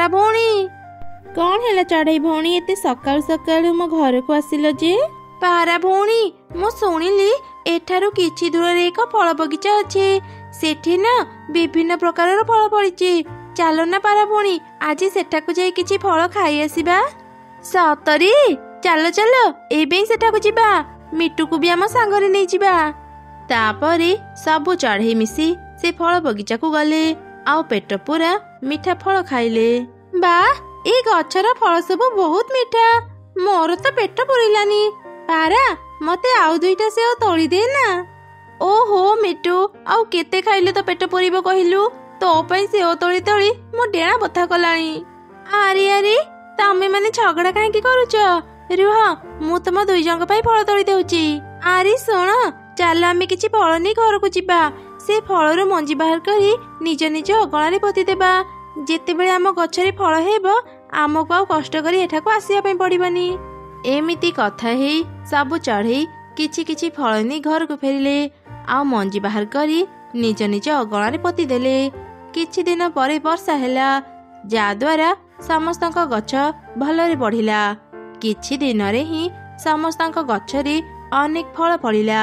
पारा भौणी कौन है चढ़ई भौणी एते सकाळु सकाळु मो घर को आसिल जे पारा भौणी मु शुणिली एठारु किछि दूर रे एक फल बगीचा अछि सेठी ना विभिन्न प्रकार फल फलिछि चलो ना पारा भौणी आज सेठाकु जाई किछि फल खाई आसीबा सतरी चलो चलो एबे सेठाकु जिबा मिट्टू को भी आम सांगरे नहीं जिबा तापरे सबु चढ़ई मिसी से फल बगीचा को गले आउ पेट पूरा मीठा फल खाइले बा ए गछर फल सब बहुत मीठा मोर तो पेट पुरिलानी पारा मते आउ दुईटा सेव तोड़ी दे ना ओहो मिट्टू आउ केते खाइले तो पेट पुरिबो कहिलु तो पई सेव तोड़ी तोड़ी मो डेणा बथा कलानी अरे अरे तमे माने झगड़ा काहे की करूछ रुह मु तुम दुई जंग पाई फल तोड़ी देउची अरे सुन चल आमे किछि फल नहीं घर को जिबा से फलर मंजी बाहर करी निज निज अगणारे पोती देबा जेते बेले आम गछरे फल हेबो आमको आउ कष्ट करी एठा को आसिया पई पड़िबनी एमिति कथा हे सब चढ़ई किछि किछि फल नहीं घर को फेरिले आ मंजी बाहर करी निज निज अगणारे पोती देले किछि दिन परे वर्षा हैला जा द्वारा समस्तक गछ भलरे बढ़िला किछि दिन रे ही समस्तक गछरे अनेक फल फलिला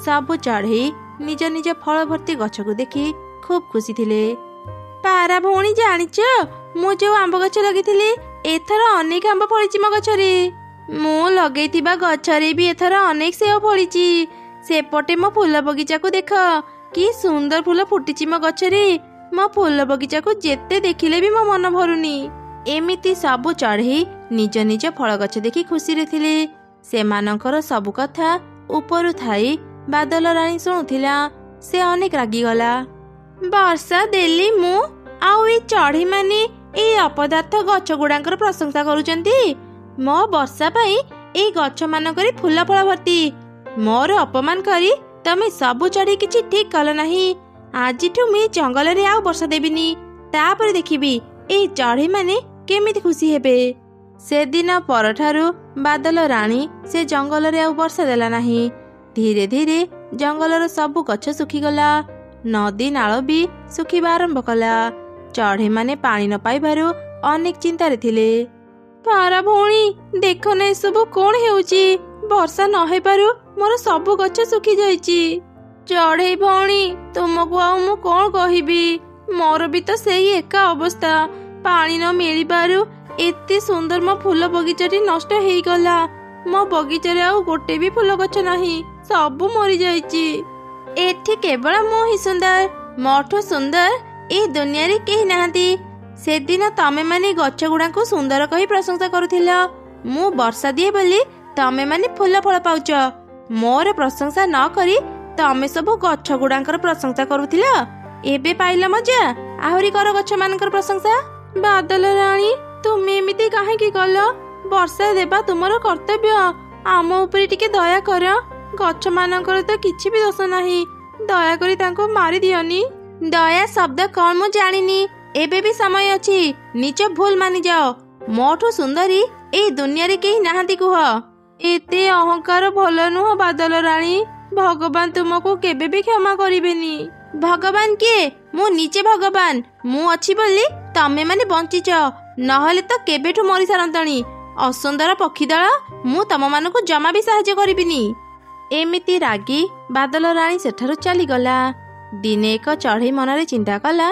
सबु चढ़ई निज निज फल भर्ती गछ को देखि खूब खुशी थिले पारा भौणी जानिच मु जो आंब गछ लगिथिली एथर अनेक आंब फलिछि मो गछरे मु लगेइथिबा गछरे भी एथर अनेक सेव फलिछि सेपटे मो फूल बगीचा को देख कि सुंदर फूल फुटिछि मो गछरे मो फूल बगीचा को जेते देखिले भी मो मन भरुनी एमिति सबु चढ़ई निज निज फल गछ देखि खुशी रे थिले सेमानकर सबु कथा ऊपर थाई बादल रानी शुणुथिला से अनेक रागी गला वर्षा देली मु आउ ए चढ़ई माने ए अपदार्थ गछ गुडांकर प्रशंसा करूचंती मो वर्षा पई ए गछ मानकरी फूल फल भर्ती मोर अपमान करी तमे सबु चढ़ई किछि ठीक कल नाही आजिठु मी जंगल रे आउ वर्षा देबिनी तापर देखिबी ए चढ़ई माने केमिति खुशी हेबे से दिन परठारु बादल रानी से जंगल रे आउ वर्षा देला नाही धीरे धीरे जंगलर सबु गछ सुखीगला नदी नाल भी सुखिबा आरंभ कला चढ़ई माने पानी न पाइबारु अनेक चिंतारे थिले पारा भौणी देख न सब कोन हेउची वर्षा न हे पारु मोर सबु गछ सुखी जाईची चढ़ई भौणी तुमको आ मु कोन कहिबी मोर भी तो सेही एका अवस्था पानी न मिली पारु एते सुंदर मो फूल बगीचाटी नष्ट हेई गला मो बगीचारे आउ गोटे भी फूल गछ नाही सबु मरी जाईची एठी केवल मु ही सुंदर मोठो सुंदर ए दुनिया रे केही नाहंती से दिन तमे माने गछ गुडा को सुंदर कही प्रशंसा करूथिला मु वर्षा दिए बोली तमे माने फूल फल पाउच मोर प्रशंसा न करी तमे सब गछ गुडांकर प्रशंसा करूथिला एबे पाइला मजा आहुरी कर गछ मानकर प्रशंसा बादल रानी तुमे एमिति काहे की कल वर्षा देबा तुमर कर्तव्य आम ऊपर टिके दया कर गछ मानकर तो किछि भी दोष नाही दया करी तांको मारी दियनी दया शब्द कौन मु जानिनी एबे भी समय अछि निज भूल मानि जाओ मोठो सुंदरी ए दुनिया रे केही नाहंती कुह एते अहंकार भल नुह बादल रानी भगवान तुमको केबे भी क्षमा करिबेनी भगवान के मु निजे भगवान मु अछि बोली तमे माने बंचिच नहले तो केबेठु मरी सारंतणी असुंदर पक्षी दल मु तम मानकु जमा भी साहाय्य करिबिनी एमिति रागी बादल रानी सेठारु चली गला दिने एक चढ़ई मनरे चिंता कला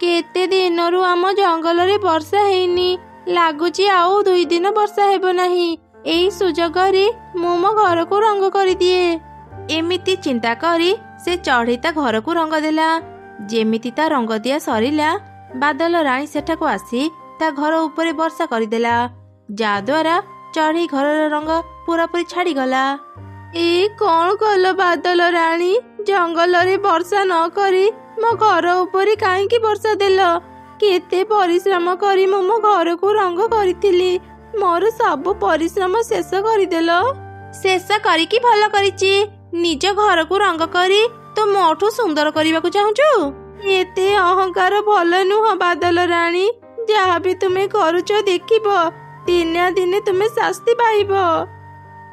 केते दिनरु आम जंगल रे वर्षा हेनी लागुची आउ 2 दिन वर्षा हेबो नाही एई सुजोग रे मु मो घर को रंग करि दिए एमिति चिंता करी से चढ़ई ता घर को रंग देला जेमिति ता रंग दिया सरिला बादल रानी सेठा को आसी ता घर ऊपर वर्षा करदेला जा द्वारा चढ़ई घर रंग पूरा पूरी छाड़ी गला ए कौन कल बादल रानी जंगल रे वर्षा न करी मो घर ऊपर काहे वर्षा देल केते परिश्रम करी मो घर को रंग करिथिली मोर सब परिश्रम शेष करदेल शेष करी की भल करिची निज घर को रंग करी तो मोठू सुंदर करने को चाहूचु एते अहंकार भल नुह बादल रानी जहाँ भी तुम्हें करुच देखिब दिने दिने तुम्हें शास्ति पाइब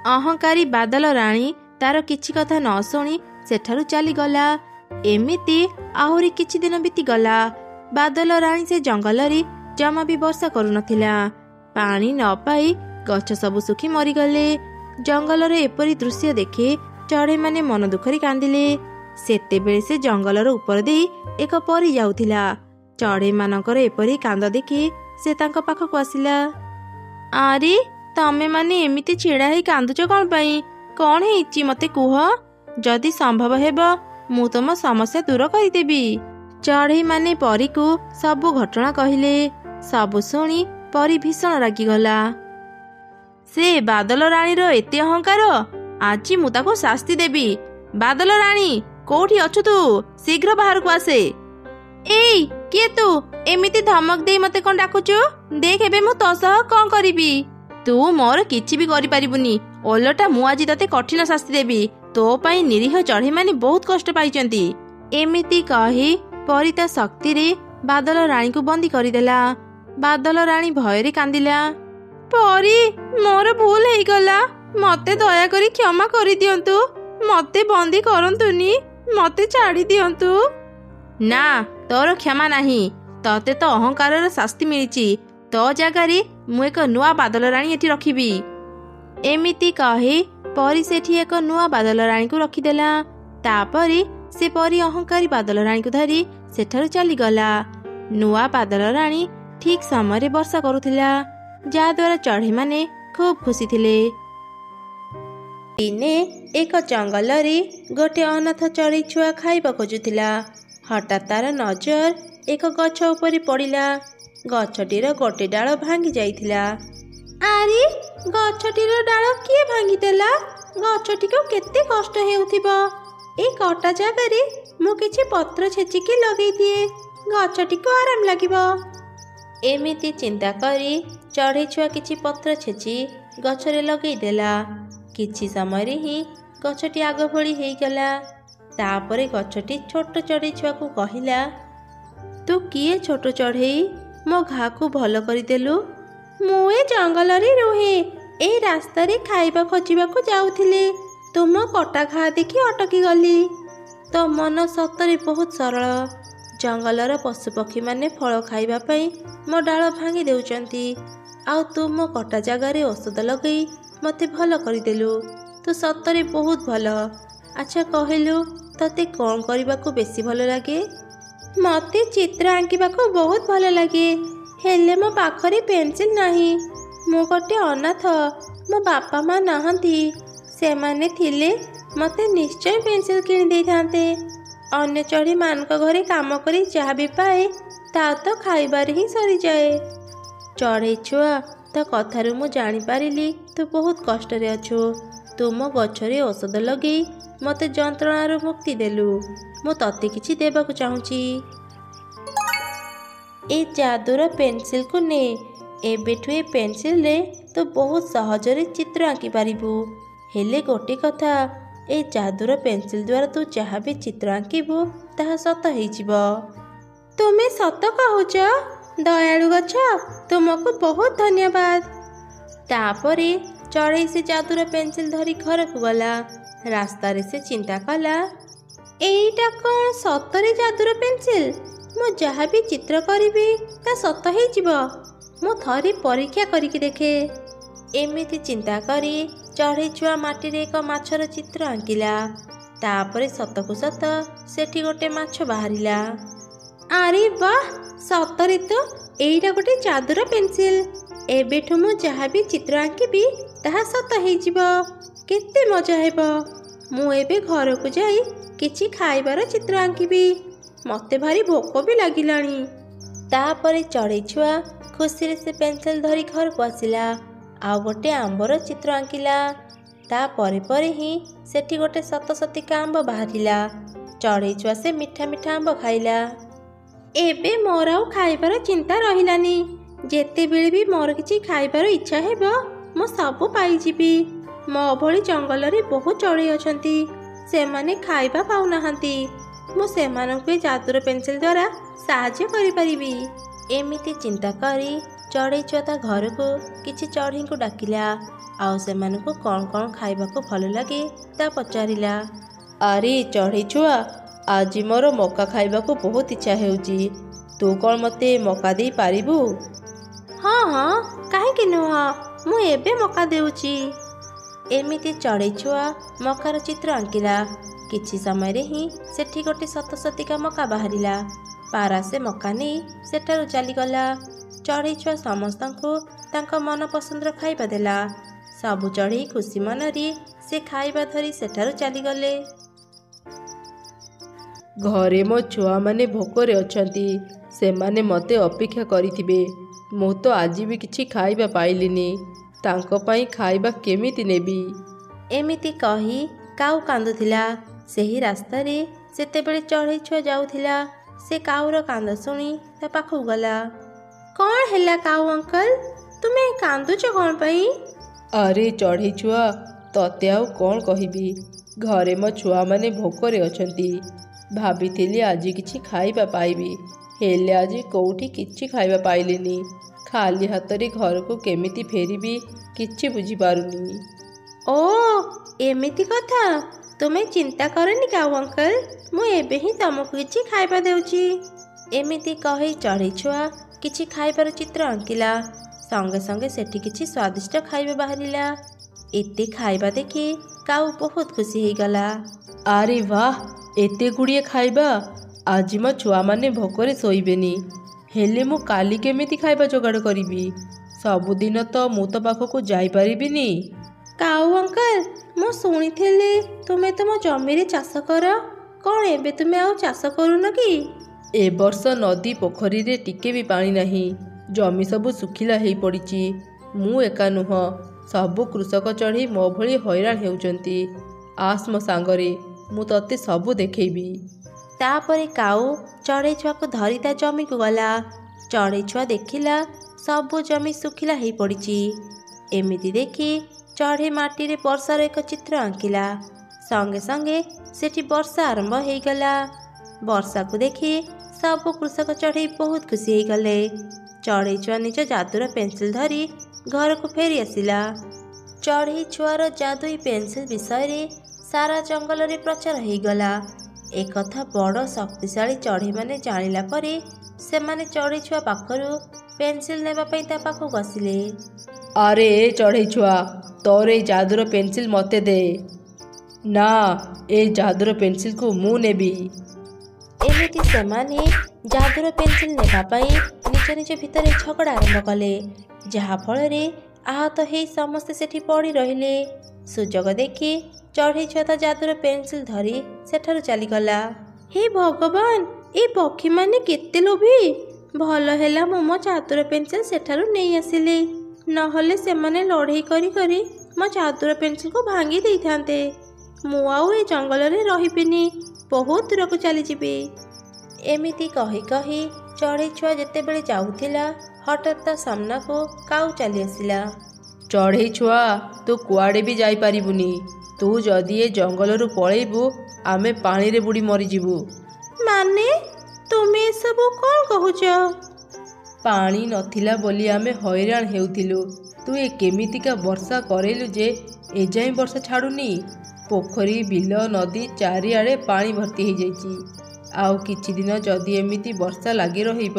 अहंकारी बादल रानी तार किछि कथा न शुणी सेठारु चली गला एमिति आहुरी किछि दिन बीती गला बादल रानी से जंगल रे जमा भी वर्षा करुनथिला। पानी न पाई गछ सबु सुखी मरीगले। जंगलर एपरी दृश्य देखि चढ़ई माने मन दुखरी कांदिले। सेतेबेले से जंगलर उपर दे एक परी जाउथिला। चढ़ई मानकर एपरी कांद देखि से तांको पाखकु आसिला। आरे तमे माने एमिति छिड़ा ही कांदुच कौन पाई? कौन हेइची मते कुह? जदि संभव हेब मु तुम समस्या दूर करिदेबी। चढ़ई माने परी को सबु घटना कहिले। सबु शुणी परी भीषण रागिगला। से बादल राणी रो एते अहंकार, आज मु ताको शास्ति देबी। बादल राणी कोठी अछु तू? शीघ्र बाहर को आसे। एई किए तू एमिति धमक दे मते कोन डाकुचु? देख एबे मु तो सह कोन करिबी। तू मोर किछि भी करि परिबुनी। ओलटा मु आज तते कठिन शास्ति देबी। तो पई निरीह चढ़ई माने बहुत कष्ट पाइचंती। एमिति कही परी ता शक्ति रे बादल राणी को बंदी करिदेला। बादल राणी भयरे कांदिला। परी मोर भूल हेई गला। मते दया करी क्षमा करि दियंतु। मते बंदी करंतुनी। मते छाड़ी दियंतु। ना तोर क्षमा नहीं। तते तो अहंकार शास्ति मिली। तो जगार मु एक नुआ बादल राणी एठी रखिबी। एमिति कही परी सेठी एक नुआ बादल राणी को रखिदेला। तापरे से परी अहंकारी बादल राणी को धरी सेठारु चलीगला। नुआ बादल राणी ठीक समय वर्षा करुथिला, जहाद्वारा चढ़ई माने खूब खुशी थिले। दिने एक जंगल रे गोटे अनाथ चढ़ई छुआ खाइबा खोजुथिला। हठात तार नजर एक गछ उपरे पड़िला। गछटीर गोटे डाल भांगी जाइथिला। आरे गछटीर डाल किए भांगी देला? गछटी को केते कष्ट हेउथिबो। ए कटा जगार मु किछि पत्र छेचिकी लगेई दिए, गछटी को आराम लागिबो। एमिति चिंता करी चढ़ई छुआ किछि पत्र छेची गछरे लगेई देला। किछि समय रे ही गछटी आग भली हेई गला। तापरे गछटी छोट चढ़ई छुआ को कहिला, तू किए छोट चढ़ई मो घा को भल करिदेलु? मु ए जंगल रे रुहे। ए रास्ता रे खाइबा खोजिबा को जाउथिले। तुम कटा घा देखि अटकी गली। तो मन सतरे बहुत सरल। जंगलर पशुपक्षी माने फल खाइबा पई मो डाल भांगी देउचंती। आउ तू मो कटा जगार औषध लगई मते भल करिदेलु। तू सतरे बहुत भल। अच्छा कहलु तते कौन करबा को बेसी भल लागे? मते चित्र आंकिबा को बहुत भल लागे। हेले मो पाखरे पेंसिल नाही। मो गोटे अनाथ। मो बापा माँ नाहंती। सेमाने थिले मते निश्चय पेंसिल किनि देई थांते। अन्य चढ़ी मानक घरे काम करी जहाँ भी पाए ता तो खाइबार ही सरी जाए। चढ़ई छुआ तो कथारू मु जानी पारिली तू बहुत कष्ट रे अछु। तू मो गछरे औषध लगे मते जंत्रणार मुक्ति देलु। मु तते किछि देबाकु चाहूची। ए जादूर पेंसिल को ने। एबेठु ए पेंसिल रे तो बहुत सहजरे चित्र आंकी पारिबु। हेले गोटे कथा, ए जादूर पेंसिल द्वारा तू जहाँ भी चित्र आंकिबु ताहा सत हेइजिबो। तुमे सत कहूच? दयालु गछ, तुमको बहुत धन्यवाद। तापरे चढ़ई से जादूर पेंसिल धरी घर को गला। रास्ता रे से चिंता कला, एईटा कौन सतरे जादूर पेंसिल? मु जहाँ भी चित्र करिबी ता सत हेइजिबो। मु थरी परीक्षा करिकि देखे। एमिति चिंता करी चढ़ई छुआ माटी रे एक माछर चित्र आंकिला। तापरे सतकु सत सेठी गोटे माछ बाहरिला। आरे वाह, सतरे तो एईटा गोटे जादूर पेंसिल। एबेठु मु जहाँ भी चित्र आंकिबी ताहा सत हेइजिबो। केते मजा हेबो। मु एबे घर को जाई किछि खाइबार चित्र आंकिबी। मते भारी भोक भी लागिलाणी। तापरे चढ़ई छुआ खुशी रे से पेंसिल धरी घर को आसिला। आउ गोटे आंबर चित्र आंकिला। ता परे परे ही सेठी गोटे सत सतिका आंब बाहरिला। चढ़ई छुआ से मिठा मिठा आंब खाइला। एबे मोर आउ खाइबार चिंता रहिलानी। जेते बेले भी मोर किछि खाइबार इच्छा हेबो मो सबु पाइजिबी। मो भली जंगल रे बहुत चढ़ई अछंती। सेमाने खाइबा पाउ नाहंती। मु सेमानकु जादूर पेंसिल द्वारा साहाय्य करि परिबी। एमिति चिंता करी चढ़ई छुआ ता घर को किछि चढ़ई को डाकिला। आउ सेमानकु कौन कौन खाइबा को भल लागे ता पचारिला। अरे चढ़ई छुआ, आज मोर मका खाइबा को बहुत इच्छा हेउची। ତୁ କ'ଣ ମୋତେ ମକା ଦେଇ ପାରିବୁ? ହଁ ହଁ, କାହିଁକି ନୁହଁ, ମୁଁ ଏବେ ମକା ଦେଉଛି। ଏମିତି ଚଢ଼େଇ ଛୁଆ ମକାର ଚିତ୍ର ଆଙ୍କିଲା। କିଛି ସମୟରେ ହିଁ ସେଠି ଗୋଟେ ସତସତିକା ମକା ବାହାରିଲା। ପାରା ସେ ମକା ନେଇ ସେଠାରୁ ଚାଲିଗଲା। ଚଢ଼େଇ ଛୁଆ ସମସ୍ତଙ୍କୁ ତାଙ୍କ ମନ ପସନ୍ଦର ଖାଇବା ଦେଲା। ସବୁ ଚଢ଼େଇ ଖୁସି ମନରେ ସେ ଖାଇବା ଧରି ସେଠାରୁ ଚାଲିଗଲେ। ଘରେ ମୋ ଛୁଆମାନେ ଭୋକରେ ଅଛନ୍ତି, ସେମାନେ ମୋତେ ଅପେକ୍ଷା କରିଥିବେ। ମୁଁ ତ ଆଜି ବି କିଛି ଖାଇବା ପାଇଲିନି, ତାଙ୍କ ପାଇଁ ଖାଇବା କେମିତି ନେବି? ଏମିତି କହି କାଉ କାନ୍ଦୁଥିଲା। ସେହି ରାସ୍ତାରେ ସେତେବେଳେ ଚଢ଼େଇ ଛୁଆ ଯାଉଥିଲା। ସେ କାଉର କାନ୍ଦ ଶୁଣି ତା ପାଖକୁ ଗଲା। କ'ଣ ହେଲା କାଉ ଅଙ୍କଲ, ତୁମେ କାନ୍ଦୁଛ କ'ଣ ପାଇଁ? ଆରେ ଚଢ଼େଇ ଛୁଆ, ତତେ ଆଉ କ'ଣ କହିବି, ଘରେ ମୋ ଛୁଆମାନେ ଭୋକରେ ଅଛନ୍ତି। ଭାବିଥିଲି ଆଜି କିଛି ଖାଇବା ପାଇବି, ହେଲେ ଆଜି କେଉଁଠି କିଛି ଖାଇବା ପାଇଲିନି। ଖାଲି ହାତରେ ଘରକୁ କେମିତି ଫେରିବି କିଛି ବୁଝିପାରୁନି। ଓ ଏମିତି କଥା, ତୁମେ ଚିନ୍ତା କରନି କାଉ ଅଙ୍କଲ, ମୁଁ ଏବେ ହିଁ ତମକୁ କିଛି ଖାଇବା ଦେଉଛି। ଏମିତି କହି ଚଢ଼େଇ ଛୁଆ କିଛି ଖାଇବାର ଚିତ୍ର ଆଙ୍କିଲା। ସଙ୍ଗେ ସଙ୍ଗେ ସେଠି କିଛି ସ୍ୱାଦିଷ୍ଟ ଖାଇବା ବାହାରିଲା। ଏତେ ଖାଇବା ଦେଖି କାଉ ବହୁତ ଖୁସି ହେଇଗଲା। ଆରେ ବାଃ, ଏତେ ଗୁଡ଼ିଏ ଖାଇବା! ଆଜି ମୋ ଛୁଆମାନେ ଭୋକରେ ଶୋଇବେନି, ହେଲେ ମୁଁ କାଲି କେମିତି ଖାଇବା ଯୋଗାଡ଼ କରିବି? ସବୁଦିନ ତ ମୁଁ ତ ପାଖକୁ ଯାଇପାରିବିନି। କାଉ ଅଙ୍କଲ, ମୁଁ ଶୁଣିଥିଲି ତୁମେ ତୁମ ଜମିରେ ଚାଷ କର। କ'ଣ ଏବେ ତୁମେ ଆଉ ଚାଷ କରୁନ କି? ଏ ବର୍ଷ ନଦୀ ପୋଖରୀରେ ଟିକେ ବି ପାଣି ନାହିଁ, ଜମି ସବୁ ଶୁଖିଲା ହେଇପଡ଼ିଛି। ମୁଁ ଏକା ନୁହଁ, ସବୁ କୃଷକ ଚଢ଼େଇ ମୋ ଭଳି ହଇରାଣ ହେଉଛନ୍ତି। ଆସ ମୋ ସାଙ୍ଗରେ, ମୁଁ ତତେ ସବୁ ଦେଖେଇବି। ତାପରେ କାଉ ଚଢ଼େଇ ଛୁଆକୁ ଧରି ତା ଜମିକୁ ଗଲା। ଚଢ଼େଇ ଛୁଆ ଦେଖିଲା ସବୁ ଜମି ଶୁଖିଲା ହେଇପଡ଼ିଛି। ଏମିତି ଦେଖି ଚଢ଼େଇ ମାଟିରେ ବର୍ଷାର ଏକ ଚିତ୍ର ଆଙ୍କିଲା। ସଙ୍ଗେ ସଙ୍ଗେ ସେଠି ବର୍ଷା ଆରମ୍ଭ ହେଇଗଲା। ବର୍ଷାକୁ ଦେଖି ସବୁ କୃଷକ ଚଢ଼େଇ ବହୁତ ଖୁସି ହେଇଗଲେ। ଚଢ଼େଇ ଛୁଆ ନିଜ ଯାଦୁର ପେନସିଲ ଧରି ଘରକୁ ଫେରି ଆସିଲା। ଚଢ଼େଇ ଛୁଆର ଯାଦୁଇ ପେନସିଲ ବିଷୟରେ ସାରା ଜଙ୍ଗଲରେ ପ୍ରଚାର ହେଇଗଲା। ଏକଥା ବଡ଼ ଶକ୍ତିଶାଳୀ ଚଢ଼େଇମାନେ ଜାଣିଲା ପରେ ସେମାନେ ଚଢ଼େଇ ଛୁଆ ପାଖରୁ ପେନସିଲ ନେବା ପାଇଁ ତା ପାଖକୁ ଆସିଲେ। ଆରେ ଏ ଚଢ଼େଇ ଛୁଆ, ତୋର ଏଇ ଯାଦୁର ପେନସିଲ ମୋତେ ଦେ। ନା, ଏ ଯାଦୁର ପେନସିଲକୁ ମୁଁ ନେବି। ଏମିତି ସେମାନେ ଯାଦୁର ପେନସିଲ ନେବା ପାଇଁ ନିଜ ନିଜ ଭିତରେ ଝଗଡ଼ା ଆରମ୍ଭ କଲେ, ଯାହାଫଳରେ ଆହତ ହେଇ ସମସ୍ତେ ସେଠି ପଡ଼ି ରହିଲେ। ସୁଯୋଗ ଦେଖି ଚଢ଼େଇ ଛୁଆ ତା ଯାଦୁର ପେନସିଲ ଧରି ସେଠାରୁ ଚାଲିଗଲା। ହେ ଭଗବାନ, ଏ ପକ୍ଷୀମାନେ କେତେ ଲୋଭୀ! ଭଲ ହେଲା ମୁଁ ମୋ ଯାଦୁର ପେନସିଲ ସେଠାରୁ ନେଇ ଆସିଲି, ନହେଲେ ସେମାନେ ଲଢ଼େଇ କରି କରି ମୋ ଯାଦୁର ପେନସିଲକୁ ଭାଙ୍ଗି ଦେଇଥାନ୍ତେ। ମୁଁ ଆଉ ଏ ଜଙ୍ଗଲରେ ରହିବିନି, ବହୁତ ଦୂରକୁ ଚାଲିଯିବି। ଏମିତି କହି କହି ଚଢ଼େଇ ଛୁଆ ଯେତେବେଳେ ଯାଉଥିଲା, ହଠାତ୍ ତା ସାମ୍ନାକୁ କାଉ ଚାଲି ଆସିଲା। ଚଢ଼େଇ ଛୁଆ, ତୁ କୁଆଡ଼େ ବି ଯାଇପାରିବୁନି। ତୁ ଯଦି ଏ ଜଙ୍ଗଲରୁ ପଳେଇବୁ, ଆମେ ପାଣିରେ ବୁଡ଼ି ମରିଯିବୁ। ମାନେ, ତୁମେ ଏସବୁ କ'ଣ କହୁଛ? ପାଣି ନଥିଲା ବୋଲି ଆମେ ହଇରାଣ ହେଉଥିଲୁ। ତୁ ଏ କେମିତିକା ବର୍ଷା କରେଇଲୁ ଯେ ଏଯାଏଁ ବର୍ଷା ଛାଡ଼ୁନି। ପୋଖରୀ, ବିଲ, ନଦୀ ଚାରିଆଡ଼େ ପାଣି ଭର୍ତ୍ତି ହେଇଯାଇଛି। ଆଉ କିଛି ଦିନ ଯଦି ଏମିତି ବର୍ଷା ଲାଗି ରହିବ,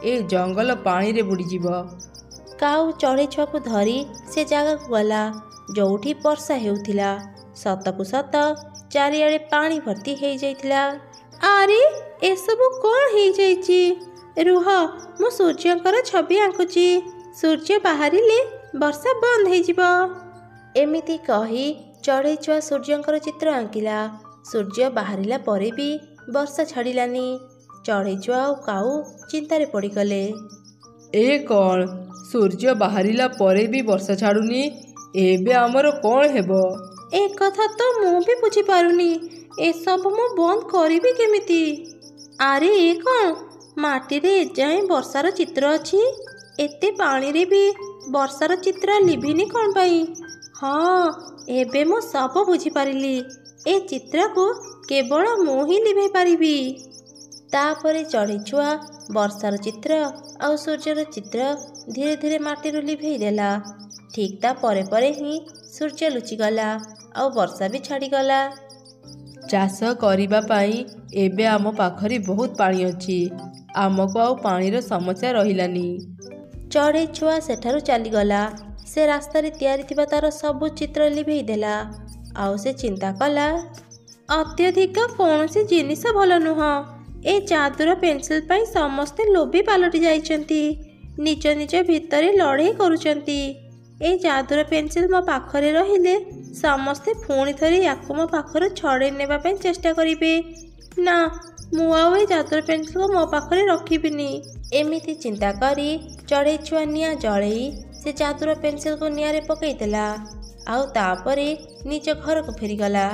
ଏ ଜଙ୍ଗଲ ପାଣିରେ ବୁଡ଼ିଯିବ। କାଉ ଚଢ଼େଇ ଛୁଆକୁ ଧରି ସେ ଜାଗାକୁ ଗଲା ଯେଉଁଠି ବର୍ଷା ହେଉଥିଲା। ସତକୁ ସତ ଚାରିଆଡ଼େ ପାଣି ଭର୍ତ୍ତି ହେଇଯାଇଥିଲା। ଆରେ ଏସବୁ କ'ଣ ହେଇଯାଇଛି? ରୁହ, ମୁଁ ସୂର୍ଯ୍ୟଙ୍କର ଛବି ଆଙ୍କୁଛି। ସୂର୍ଯ୍ୟ ବାହାରିଲେ ବର୍ଷା ବନ୍ଦ ହେଇଯିବ। ଏମିତି କହି ଚଢ଼େଇ ଛୁଆ ସୂର୍ଯ୍ୟଙ୍କର ଚିତ୍ର ଆଙ୍କିଲା। ସୂର୍ଯ୍ୟ ବାହାରିଲା ପରେ ବି ବର୍ଷା ଛାଡ଼ିଲାନି। ଚଢ଼େଇ ଛୁଆ ଆଉ କାଉ ଚିନ୍ତାରେ ପଡ଼ିଗଲେ। ଏ କ'ଣ, ସୂର୍ଯ୍ୟ ବାହାରିଲା ପରେ ବି ବର୍ଷା ଛାଡ଼ୁନି, ଏବେ ଆମର କ'ଣ ହେବ? ଏ କଥା ତ ମୁଁ ବି ବୁଝିପାରୁନି। ଏସବୁ ମୁଁ ବନ୍ଦ କରିବି କେମିତି? ଆରେ ଏ କ'ଣ, ମାଟିରେ ଏଯାଏଁ ବର୍ଷାର ଚିତ୍ର ଅଛି, ଏତେ ପାଣିରେ ବି ବର୍ଷାର ଚିତ୍ର ଲିଭିନି କ'ଣ ପାଇଁ? ହଁ, ଏବେ ମୁଁ ସବୁ ବୁଝିପାରିଲି। ଏ ଚିତ୍ରକୁ କେବଳ ମୁଁ ହିଁ ଲିଭେଇ ପାରିବି। ତାପରେ ଚଢ଼େଇ ଛୁଆ ବର୍ଷାର ଚିତ୍ର ଆଉ ସୂର୍ଯ୍ୟର ଚିତ୍ର ଧୀରେ ଧୀରେ ମାଟିରୁ ଲିଭେଇ ଦେଲା। ଠିକ୍ ତା ପରେ ପରେ ହିଁ ସୂର୍ଯ୍ୟ ଲୁଚିଗଲା ଆଉ ବର୍ଷା ବି ଛାଡ଼ିଗଲା। ଚାଷ କରିବା ପାଇଁ ଏବେ ଆମ ପାଖରେ ବହୁତ ପାଣି ଅଛି। ଆମକୁ ଆଉ ପାଣିର ସମସ୍ୟା ରହିଲାନି। ଚଢ଼େଇ ଛୁଆ ସେଠାରୁ ଚାଲିଗଲା। ସେ ରାସ୍ତାରେ ତିଆରି ଥିବା ତାର ସବୁ ଚିତ୍ର ଲିଭେଇ ଦେଲା। ଆଉ ସେ ଚିନ୍ତା କଲା, ଅତ୍ୟଧିକ କୌଣସି ଜିନିଷ ଭଲ ନୁହଁ। ଏ ଯାଦୁର ପେନ୍ସିଲ ପାଇଁ ସମସ୍ତେ ଲୋଭୀ ପାଲଟି ଯାଇଛନ୍ତି। ନିଜ ନିଜ ଭିତରେ ଲଢ଼େଇ କରୁଛନ୍ତି। ଏ ଯାଦୁର ପେନ୍ସିଲ ମୋ ପାଖରେ ରହିଲେ ସମସ୍ତେ ପୁଣି ଥରେ ୟାକୁ ମୋ ପାଖରୁ ଛଡ଼େଇ ନେବା ପାଇଁ ଚେଷ୍ଟା କରିବେ। ନା, ମୁଁ ଆଉ ଏ ଯାଦୁର ପେନ୍ସିଲକୁ ମୋ ପାଖରେ ରଖିବିନି। ଏମିତି ଚିନ୍ତା କରି ଚଢ଼େଇ ଛୁଆ ନିଆଁ ଜଳେଇ ସେ ଯାଦୁର ପେନ୍ସିଲକୁ ନିଆଁରେ ପକାଇଦେଲା। ଆଉ ତାପରେ ନିଜ ଘରକୁ ଫେରିଗଲା।